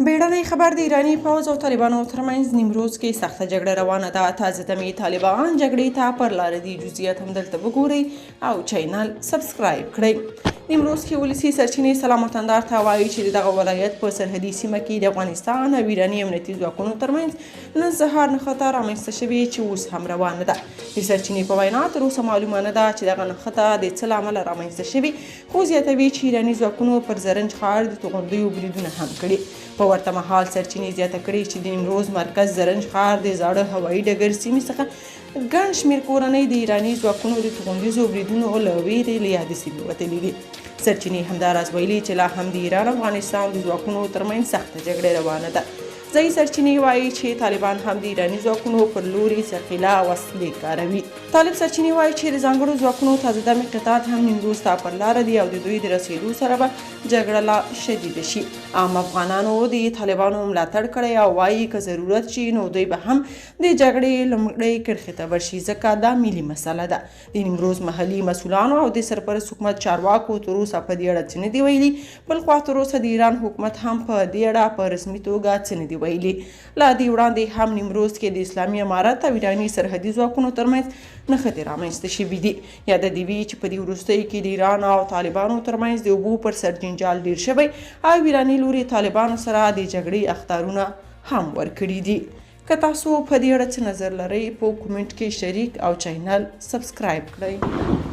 بیړنی خبر د ایراني پوځ او طالبانو ترمنځ نیمروز کې سخته جګړه روانه ده. تازه دمې طالبان جګړې ته پر لاره دي. جزئیات هم دلته وګورئ او چینل سبسکرایب کړئ. نیمروز کې ولسي سرچینې سلام وطندار ته وایي چې دغه ولایت په سرحدي سیمه کې د افغانستان او ایراني امنیتي ځواکونو ترمنځ نن سهار نښته رامنځته شوې چې اوس هم روانه ده. د سرچینې په وینا تر اوسه معلومه نه ده چې دغه نښته د څه له امله رامنځته شوې، خو زیاتوي چې ایراني ځواکونو پر زرنج ښار د توغندیو بریدونه هم کړي. په ورته مهال سرچینې زیاته کړې چې د نیمروز مرکز زرنج ښار د زاړه هوایي ډګر سیمې څخه ګڼ شمېر کورنۍ د ایراني ځواکونو د توغندیزو بریدونو له ویرې له یادې سیمې وتلي دي. سرچینې همداراز ویلي چې لا هم د ایران او افغانستان د ځواکونو ترمنځ سخته جګړه روانه ده. ځایي سرچینې وایي چې طالبان هم د ایراني ځواکونو پر لوري ثقیله وسلې کاروي. طالب سرچینې وایي چې د ځانګړو ځواکونو تازه دمې قطعات هم نیمروز ته پر لاره دي او د دوی د رسېدو سره به جګړه لا شدیده شي. عام افغانانو د طالبانو ملاتړ کړی او وایي که ضرورت شي نو دوی به هم د جګړې لومړۍ کرښې ته ورشي، ځکه دا ملي مسله ده. د نیمروز محلي مسؤلانو او د سرپرست حکومت چارواکو تر اوسه په دې اړه څه نه دي ویلي. بل خوا تر اوسه د ایران حکومت هم په دې اړه په رسمي توګه څه نه دي ویلي. لا دې وړاندې هم نیمروز کې د اسلامي امارت او ایراني سرحدي ځواکونو ترمنځ نښتې رامنځته شوي دي. یاده دې وي چې په دې وروستیو کې د ایران او طالبانو ترمنځ د اوبو پر سر جنجال ډیر شوی او ایراني لوري طالبانو سره د جګړې اخطارونه هم ورکړي دي. که تاسو په دې اړه څه نظر لرئ په کومنټ کې شریک او چینل سبسکرایب کړئ.